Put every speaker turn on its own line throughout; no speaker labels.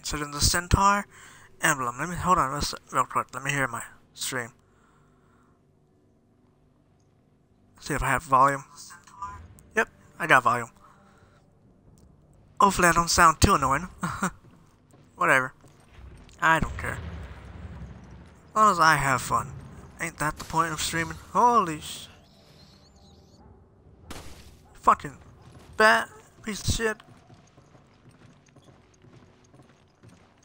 considering the centaur emblem. Let me hold on real quick. Let me hear my stream. See if I have volume. Yep, I got volume. Hopefully I don't sound too annoying. Whatever. I don't care. As long as I have fun. Ain't that the point of streaming? Holy sh... Fucking bat. Piece of shit.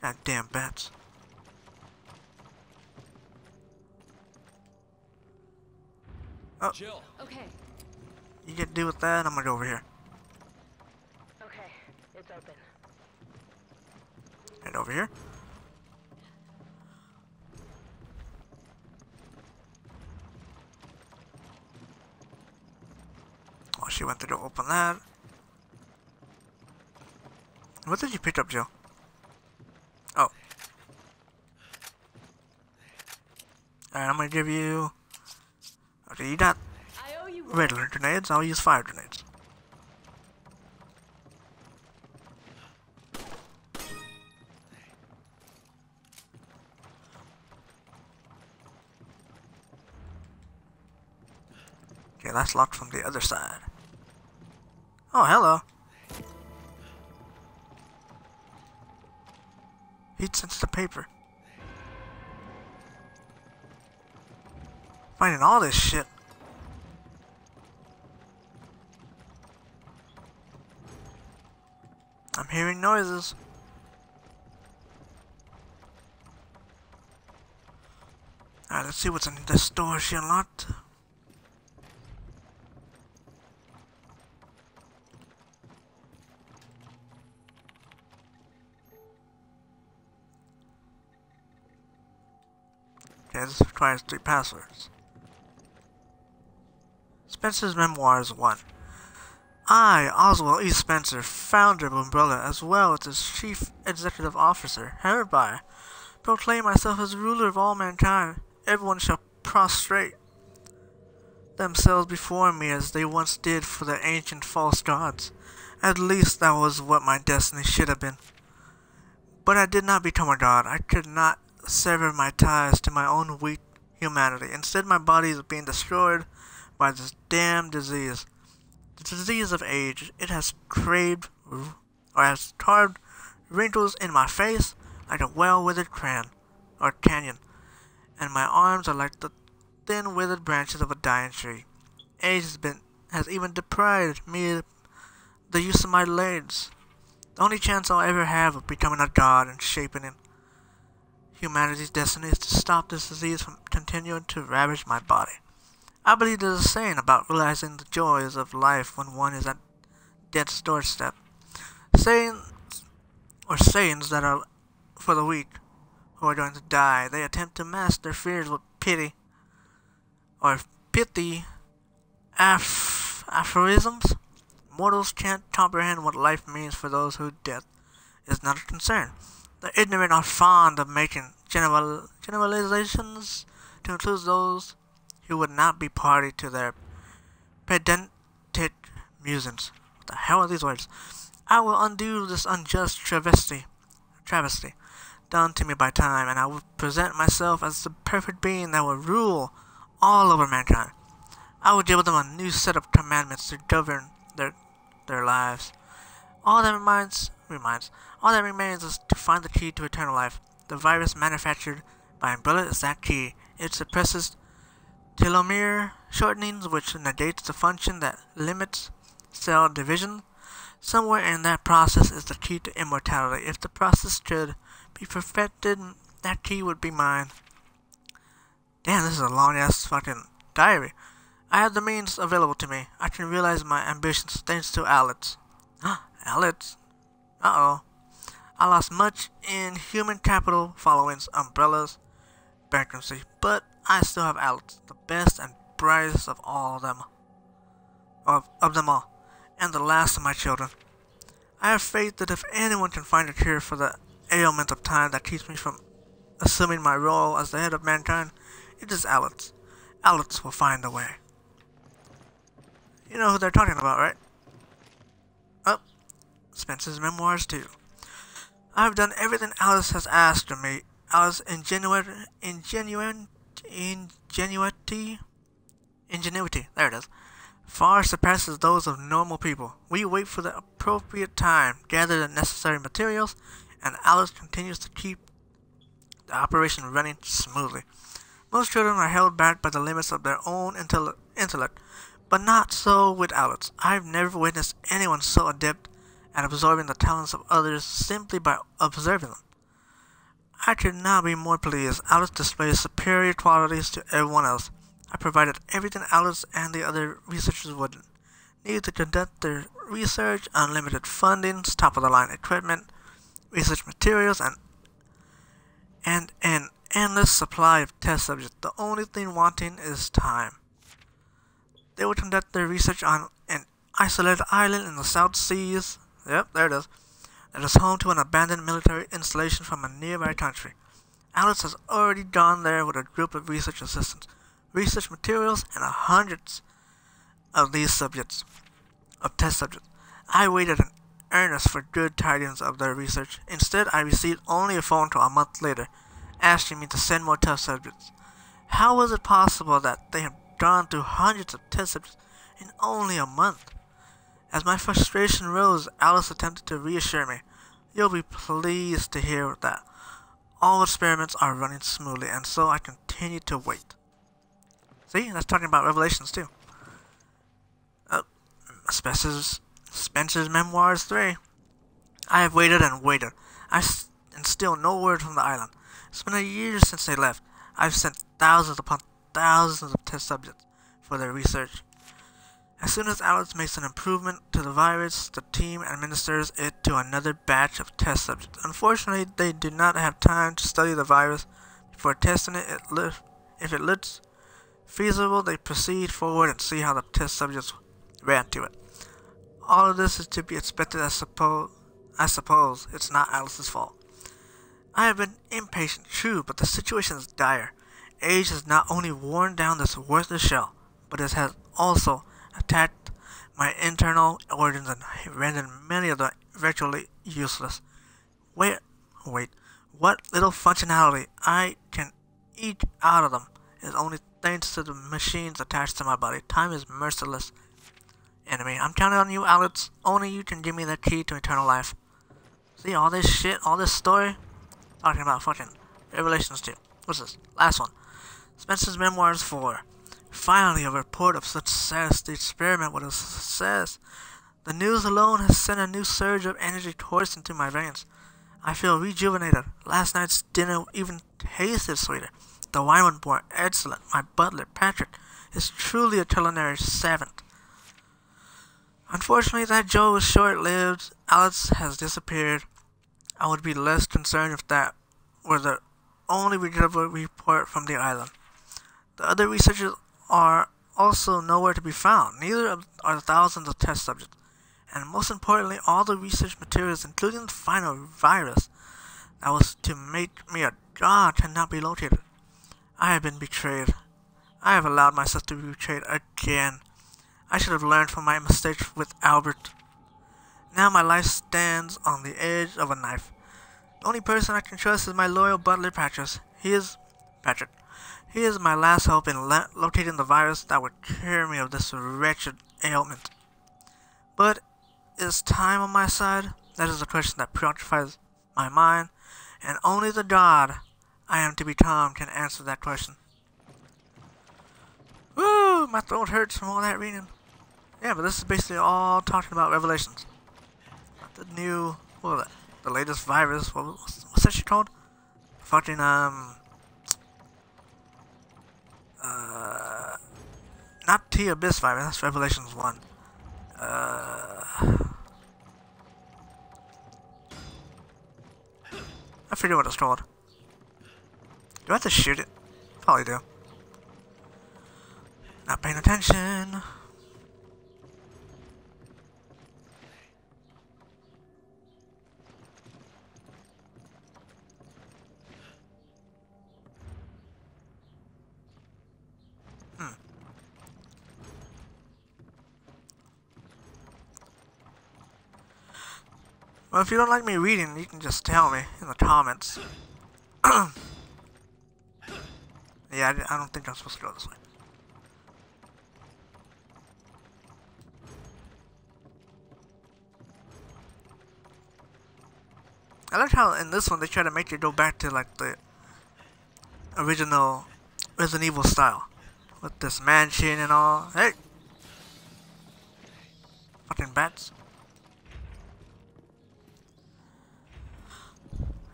Goddamn bats. Oh.
Jill.
Okay.
You get to deal with that, I'm gonna go over here.
Okay. It's open.
And over here. Oh, she went to go open that. What did you pick up, Jill? Oh. Alright, I'm gonna give you... Okay, you got
I owe you.
regular grenades, I'll use fire grenades. Okay, that's locked from the other side. Oh, hello. Heat sensitive paper. Finding all this shit. I'm hearing noises. Alright, let's see what's in this door she unlocked. Okay, this requires 3 passwords. Spencer's Memoirs 1. I, Oswald E. Spencer, founder of Umbrella, as well as its chief executive officer, hereby proclaim myself as ruler of all mankind. Everyone shall prostrate themselves before me as they once did for the ancient false gods. At least that was what my destiny should have been. But I did not become a god. I could not sever my ties to my own weak humanity. Instead, my body is being destroyed by this damn disease. The disease of age. It has carved wrinkles in my face like a well-withered canyon, and my arms are like the thin withered branches of a dying tree. Age has even deprived me the use of my legs. The only chance I'll ever have of becoming a god and shaping in humanity's destiny is to stop this disease from continuing to ravage my body. I believe there's a saying about realizing the joys of life when one is at death's doorstep. Sayings that are for the weak who are going to die. They attempt to mask their fears with pity or pithy aphorisms. Mortals can't comprehend what life means for those whose death is not a concern. The ignorant are fond of making generalizations to include those who would not be party to their pedantic musings. What the hell are these words? I will undo this unjust travesty done to me by time, and I will present myself as the perfect being that will rule all over mankind. I will give them a new set of commandments to govern their lives. All that remains is to find the key to eternal life. The virus manufactured by Umbrella is that key. It suppresses telomere shortenings, which negates the function that limits cell division. Somewhere in that process is the key to immortality. If the process could be perfected, that key would be mine. Damn, this is a long-ass fucking diary. I have the means available to me. I can realize my ambitions thanks to Alex. Alex? Uh-oh. I lost much in human capital following Umbrella's bankruptcy, but I still have Alex, the best and brightest of all them. Of them all, and the last of my children. I have faith that if anyone can find a cure for the ailment of time that keeps me from assuming my role as the head of mankind, it is Alex. Alex will find a way. You know who they're talking about, right? Oh, Spencer's Memoirs 2. I've done everything Alice has asked of me. Alice's ingenuity, there it is, far surpasses those of normal people. We wait for the appropriate time, gather the necessary materials, and Alice continues to keep the operation running smoothly. Most children are held back by the limits of their own intellect, but not so with Alice. I've never witnessed anyone so adept at absorbing the talents of others simply by observing them. I could not be more pleased. Alice displays superior qualities to everyone else. I provided everything Alice and the other researchers would need to conduct their research: unlimited funding, top-of-the-line equipment, research materials, and an endless supply of test subjects. The only thing wanting is time. They would conduct their research on an isolated island in the South Seas. Yep, there it is. That is home to an abandoned military installation from a nearby country. Alice has already gone there with a group of research assistants, research materials, and hundreds of these test subjects. I waited in earnest for good tidings of their research. Instead, I received only a phone call a month later, asking me to send more test subjects. How was it possible that they had gone through hundreds of test subjects in only a month? As my frustration rose, Alice attempted to reassure me. You'll be pleased to hear that all experiments are running smoothly, and so I continue to wait. See, that's talking about Revelations too. Spencer's Memoirs 3. I have waited and waited, and still no word from the island. It's been a year since they left. I've sent thousands upon thousands of test subjects for their research. As soon as Alice makes an improvement to the virus, the team administers it to another batch of test subjects. Unfortunately, they do not have time to study the virus before testing it. If it looks feasible, they proceed forward and see how the test subjects react to it. All of this is to be expected, I suppose. It's not Alice's fault. I have been impatient, true, but the situation is dire. Age has not only worn down this worthless shell, but it has also attacked my internal organs and rendered many of them virtually useless. Wait, what little functionality I can eke out of them is only thanks to the machines attached to my body. Time is merciless enemy. I'm counting on you, Alex. Only you can give me the key to eternal life. See, all this shit, all this story, talking about fucking Revelations 2. What's this? Last one. Spencer's Memoirs 4. Finally, a report of success. The experiment was a success. The news alone has sent a new surge of energy coursing through my veins. I feel rejuvenated. Last night's dinner even tasted sweeter. The wine was more excellent. My butler, Patrick, is truly a culinary savant. Unfortunately, that joy was short-lived. Alice has disappeared. I would be less concerned if that were the only reliable report from the island. The other researchers are also nowhere to be found. Neither are the thousands of test subjects. And most importantly, all the research materials, including the final virus that was to make me a god, cannot be located. I have been betrayed. I have allowed myself to be betrayed again. I should have learned from my mistakes with Albert. Now my life stands on the edge of a knife. The only person I can trust is my loyal butler, Patrick. He is my last hope in locating the virus that would cure me of this wretched ailment. But is time on my side? That is the question that preoccupies my mind, and only the god I am to become can answer that question. Woo! My throat hurts from all that reading. Yeah, but this is basically all talking about Revelations. The new, what was that? The latest virus. What's that shit called? Fucking not T-Abyss virus. That's Revelations 1. I forget what it's called. Do I have to shoot it? Probably do. Not paying attention. Well, if you don't like me reading, you can just tell me in the comments. Yeah, I don't think I'm supposed to go this way. I like how in this one they try to make you go back to like the original Resident Evil style. With this mansion and all. Hey! Fucking bats.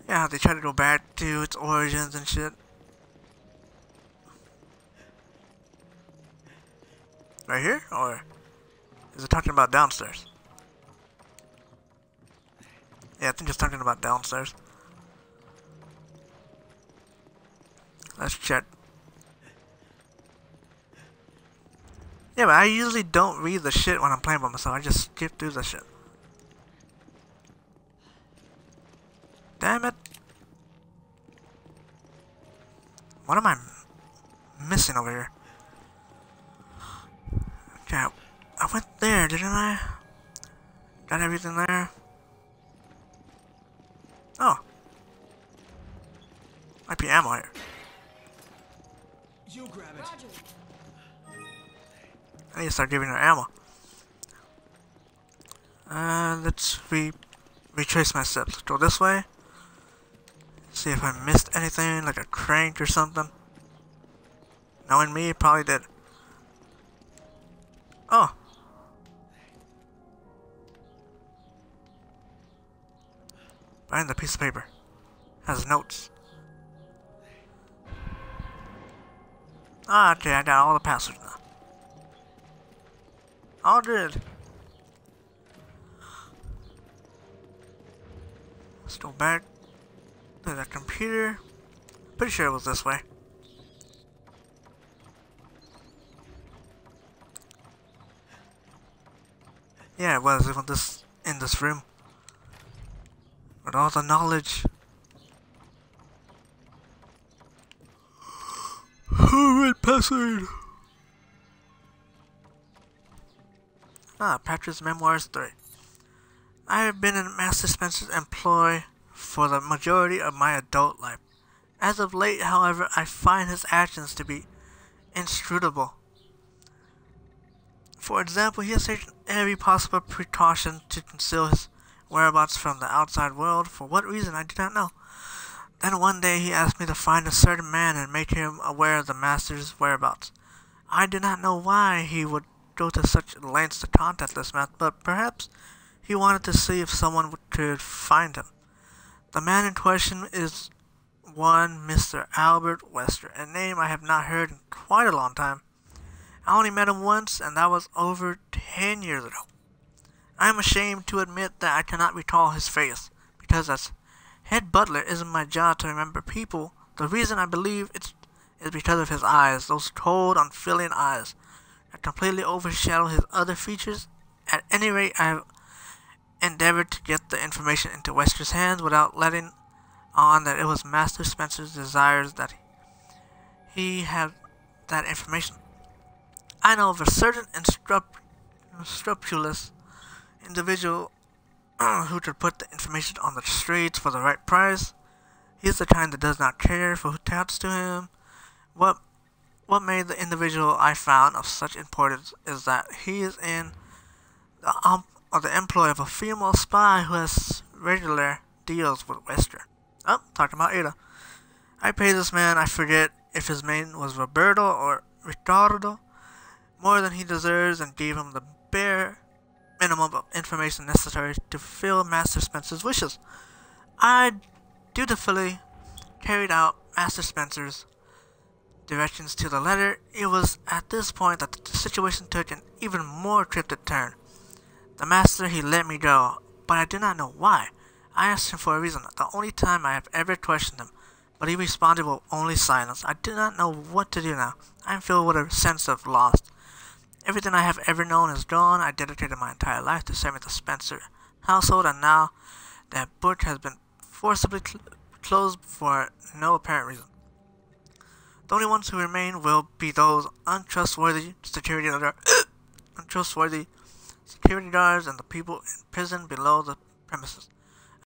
Yeah, they try to go back to its origins and shit. Right here? Or is it talking about downstairs? Yeah, I think it's talking about downstairs. Let's check. Yeah, but I usually don't read the shit when I'm playing by myself. I just skip through the shit. Damn it. What am I missing over here? Okay, I went there, didn't I? Got everything there? Oh. Might be ammo here.
You grab it.
Roger.
I need to start giving her ammo. Let's retrace my steps. Let's go this way. See if I missed anything, like a crank or something. Knowing me, probably did. Oh. Find the piece of paper. Has notes. Ah, okay, I got all the passwords now. All good. Let's go back to the computer. Pretty sure it was this way. Yeah, it was in this room. With all the knowledge. Alright, password. Patrick's Memoirs 3. I have been in Master Spencer's employ for the majority of my adult life. As of late, however, I find his actions to be inscrutable. For example, he has taken every possible precaution to conceal his whereabouts from the outside world. For what reason, I do not know. Then one day he asked me to find a certain man and make him aware of the master's whereabouts. I do not know why he would go to such lengths to contact this man, but perhaps he wanted to see if someone could find him. The man in question is one Mr. Albert Wester, a name I have not heard in quite a long time. I only met him once, and that was over 10 years ago. I am ashamed to admit that I cannot recall his face, because as head butler isn't my job to remember people. The reason I believe it is because of his eyes, those cold, unfeeling eyes that completely overshadow his other features. At any rate, I have endeavored to get the information into Wester's hands without letting on that it was Master Spencer's desires that he had that information. I know of a certain unscrupulous individual who could put the information on the streets for the right price. He's the kind that does not care for who talks to him. What made the individual I found of such importance is that he is in the employ of a female spy who has regular deals with Wester. Oh, talking about Ada. I paid this man, I forget if his name was Roberto or Ricardo, more than he deserves and gave him the bare minimum of information necessary to fulfill Master Spencer's wishes. I dutifully carried out Master Spencer's directions to the letter. It was at this point that the situation took an even more cryptic turn. The master, he let me go, but I do not know why. I asked him for a reason, the only time I have ever questioned him, but he responded with only silence. I do not know what to do now. I am filled with a sense of loss. Everything I have ever known is gone. I dedicated my entire life to serving the Spencer household, and now that book has been forcibly closed for no apparent reason. The only ones who remain will be those untrustworthy security guards and the people in prison below the premises.